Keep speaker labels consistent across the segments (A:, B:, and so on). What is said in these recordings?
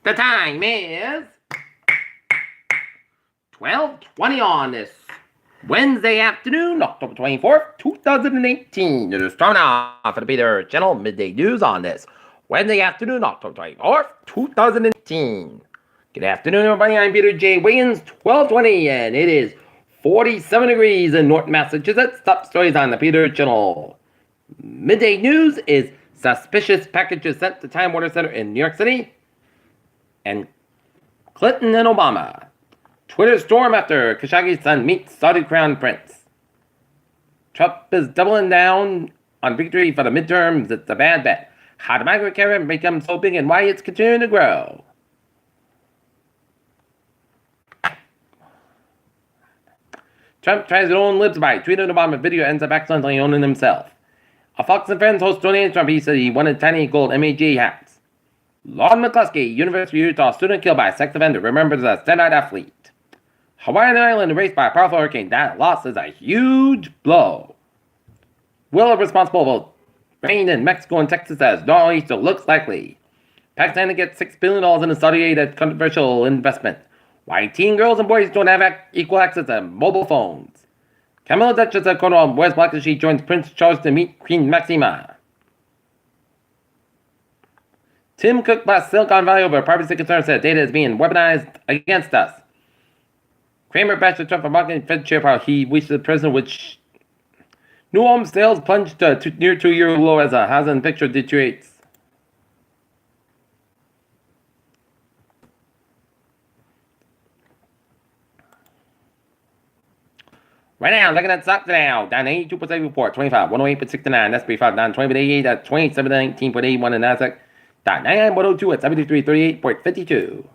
A: The time is 12:20 on this Wednesday afternoon, October 24th, 2018. It is time now for the Peter Channel Midday News on this Wednesday afternoon, October 24th, 2018. Good afternoon, everybody. I'm Peter J. Wiggins, 1220, and it is 47 degrees in North Massachusetts. Top stories on the Peter Channel. Midday News is suspicious packages sent to Time Warner Center in New York City, and Clinton and Obama. Twitter storm after Khashoggi's son meets Saudi crown prince. Trump is doubling down on victory for the midterms. It's a bad bet. How the migrant caravan become so big and why it's continuing to grow. Trump tries to own libs by tweeting Obama video, ends up accidentally owning himself. A Fox and Friends host donated Trump. He said he wanted tiny gold MAG hats. Lon McCluskey, University of Utah student killed by a sex offender, remembers as a standout athlete. Hawaiian Island erased by a powerful hurricane. That loss is a huge blow. Will responsible for rain in Mexico and Texas as nor'easter looks likely. Pakistan to get $6 billion in a Saudi aid at controversial investment. Why teen girls and boys don't have equal access to mobile phones. Camilla Duchess of Cornwall wears black as she joins Prince Charles to meet Queen Maxima. Tim Cook blasts Silicon Valley over privacy concerns, said data is being weaponized against us. Kramer bashed Trump for marketing Fed chair power. He wished the president would. New home sales plunged to near 2-year low as a housing picture deteriorates. Right now, looking at stocks now, down 82% report, 25, 108.69, S&P 5 down 20.88 at 27.19.81 in Nasdaq, down 99.02 at 73.38.52.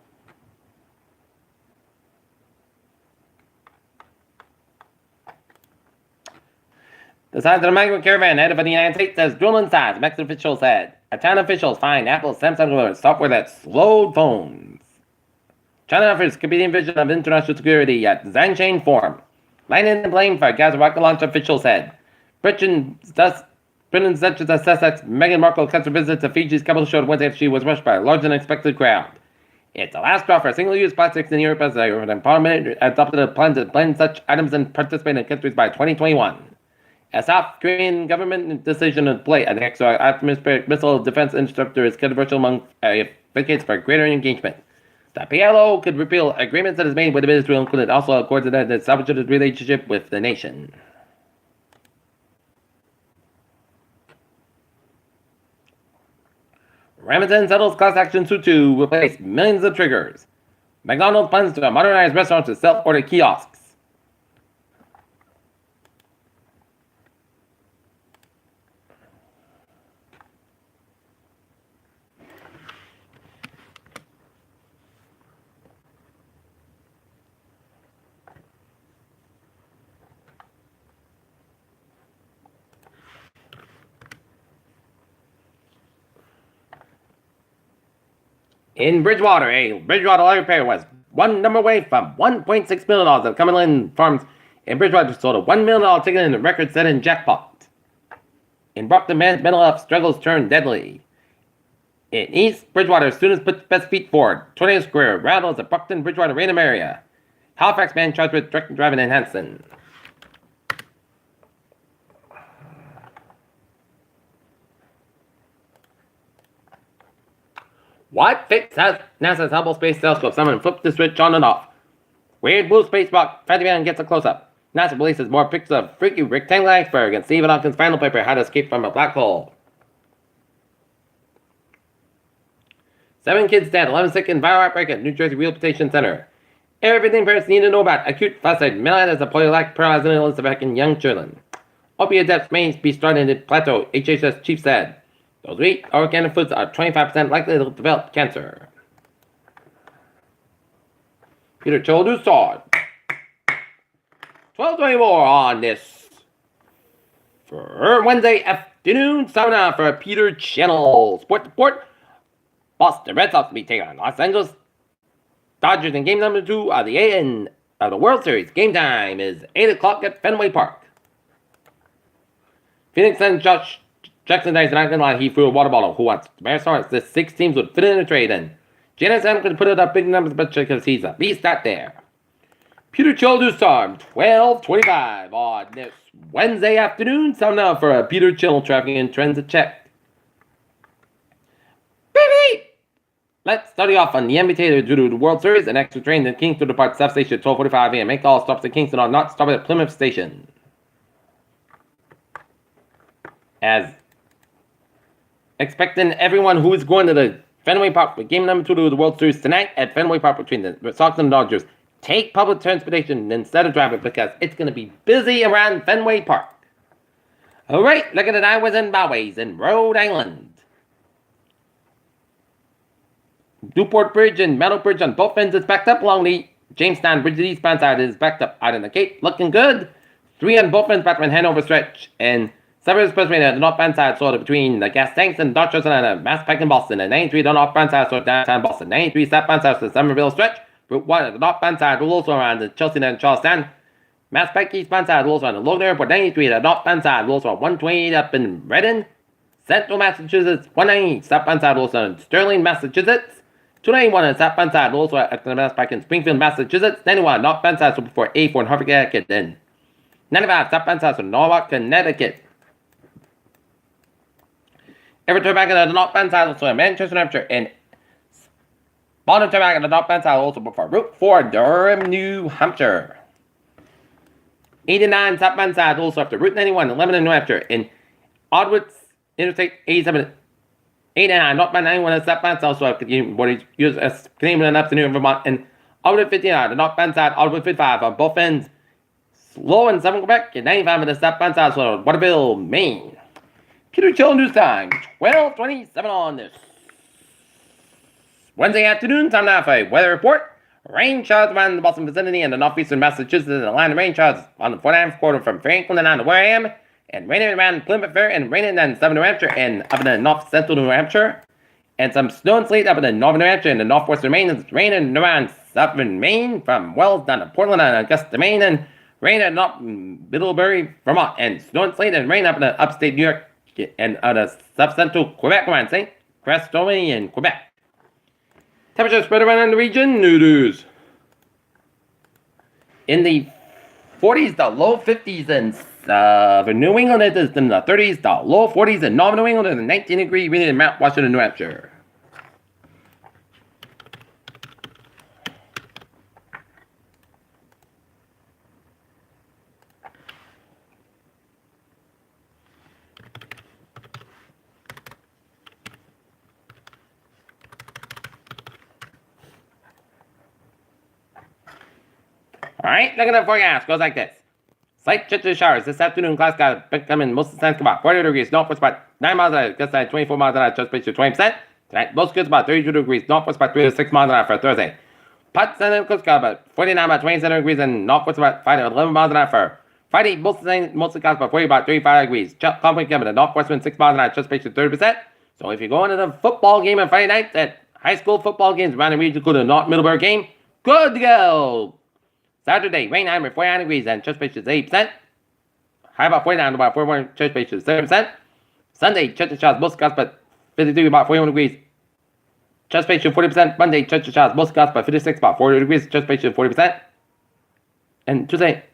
A: The size of the migrant caravan headed for the United States has grown in size, Mexican officials said. China officials find Apple Samsung software that slowed phones. China offers competing vision of international security at Zhangcheng Forum. Lightning and blame for Gaza rocket launch, officials said. Britain's Duchess of Sussex, Meghan Markle, cuts her visit to Fiji's capital showed Wednesday after she was rushed by a larger than expected crowd. It's the last straw for single-use plastics in Europe as the European Parliament adopted a plan to blend such items and participate in countries by 2021. A South Korean government decision to play an extra atmospheric missile defense instructor is controversial among advocates for greater engagement. The PLO could repeal agreements that is made with Israel, including also accords that establish its relationship with the nation. Ramazan settles class action suit to replace millions of triggers. McDonald's plans to modernize restaurants with self-order kiosks. In Bridgewater, a Bridgewater light repair was one number away from $1.6 million of Cumberland Farms in Bridgewater sold a $1 million ticket in the record-setting jackpot. In Brockton, mental health struggles turned deadly. In East Bridgewater, students put best feet forward. Tornado Square rattles the Brockton Bridgewater random area. Halifax man charged with drunk driving in Hanson. What fix has NASA's Hubble Space Telescope? Someone flipped the switch on and off. Weird blue space rock. Fatty Man gets a close-up. NASA releases more pictures of freaky rectangular iceberg and Stephen Hawking's final paper, How to Escape from a Black Hole. 7 kids dead, 11 sick in viral outbreak at New Jersey Rehabilitation Center. Everything parents need to know about acute flaccid myelitis, a polylactic paralyzing illness affecting young children. Opiate deaths may be starting at plateau, HHS chief said. Those who eat organic foods are 25% likely to develop cancer. Peter Childers saw it. 12:24 on this for Wednesday afternoon. Sauna for Peter Channel. Sport report. Boston Red Sox will be taking on Los Angeles Dodgers in game number 2 of the World Series. Game time is 8 o'clock at Fenway Park. Phoenix and Jackson Dice not gonna lie, he threw a water bottle. Who wants Marisol? The 6 teams would fit in a trade in. Janice Sam could put it up big numbers, but because he's at least not there. Peter Childers time, 12:25 on this Wednesday afternoon. Time now for a Peter Chill traffic and transit check. Baby! Let's start off on the NBA due to the World Series. An extra train to Kingston depart substation at 12:45 a.m. Make all stops at Kingston are not stopping at Plymouth Station. As expecting everyone who is going to the Fenway Park for game number 2 of the World Series tonight at Fenway Park between the Sox and the Dodgers. Take public transportation instead of driving because it's going to be busy around Fenway Park. All right, look at the highways and byways in Rhode Island. Newport Bridge and Meadow Bridge on both ends is backed up along the Jamestown Bridge. The eastbound side is backed up out in the Cape. Looking good. 3 on both ends back from Hanover Stretch. And 7 expressway at the northbound side sort of between the gas tanks and Dorchester and Massapequa and Boston. And 93 on the northbound side sort of downtown Boston. 93 southbound side to the Somerville Stretch. Route 1 at the northbound side will also around the Chelsea and Charlestown. Massapequa eastbound side will also around the Logan Airport. 93 at the northbound side will also around 128 up in Redden. Central Massachusetts. 190 southbound side will also in Sterling, Massachusetts. 291 on the southbound side will also at the Massapequa in Springfield, Massachusetts. 91 northbound side so before A4 in Hartford, Connecticut. Then 95 southbound side so Norwalk, Connecticut. Every turn back at the northbound side also in Manchester, New Hampshire. And bottom turn back at the northbound side also before Route 4, Durham, New Hampshire. 89 southbound side also after Route 91 in Lebanon, New Hampshire. In Oddwoods Interstate 87, 89 northbound 91 southbound side also after what is used as Canadian up to New Vermont. And Oddwood 59, the northbound side, Oddwood 55 on both ends. Slow in Southern Quebec and 95 on the southbound side, so Waterville, Maine. Peter Chill News Time, 12:27 on this Wednesday afternoon. Time now for a weather report. Rain showers around the Boston vicinity and the northeastern Massachusetts and Atlanta. Rain showers on the 4.5 quarter from Franklin down to where I am. And raining around Plymouth Fair and raining down in southern New Hampshire and up in the north central New Hampshire. And some snow and sleet up in the northern New Hampshire and the northwestern Maine. It's raining around southern Maine from Wells down to Portland and Augusta, Maine. And rain at Middlebury, Vermont. And snow and sleet and rain up in the upstate New York and the south-central Quebec around St. Christophe in Quebec. Temperature spread around the region. Noodles. In the 40s to low 50s in New England, it is in the 30s to low 40s in Northern New England, and 19 degree reading in Mount Washington, New Hampshire. Alright, look at the forecast. Goes like this. Slight chance of showers this afternoon. Clouds got becoming most of the times about 40 degrees. Northwest about 9 miles an hour. Gust at 24 miles an hour. Just to 20%. Tonight, most goods about 32 degrees. Northwest about 3 to 6 miles an hour for Thursday. Potts and coast got about 49 about 27 degrees. And northwest about 5 to 11 miles an hour for Friday. Mostly clouds about 40 about 35 degrees. Conflict coming. The northwest wind 6 miles an hour. Just to 30%. So if you're going to the football game on Friday night, that high school football games around the region, go to the North Middlebury game. Good to go. Saturday, rain high 49 degrees and chest space is 8%. High about 49 about 41, chest space is 7%. Sunday, chest showers, most gusts but 53 about 41 degrees. Chest space is 40%. Monday, chest showers, most gusts but 56 about 40 degrees. Chest space is 40%. And Tuesday,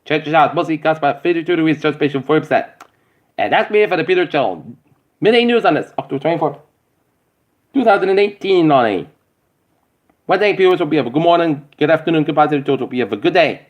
A: chest showers, mostly gusts about 52 degrees. Chest space is 40%. And that's me for the Peter Chill Midday News on this October 24th. 2018 on a Wednesday, viewers. Hope you have a good morning, good afternoon, good positive. Hope you have a good day.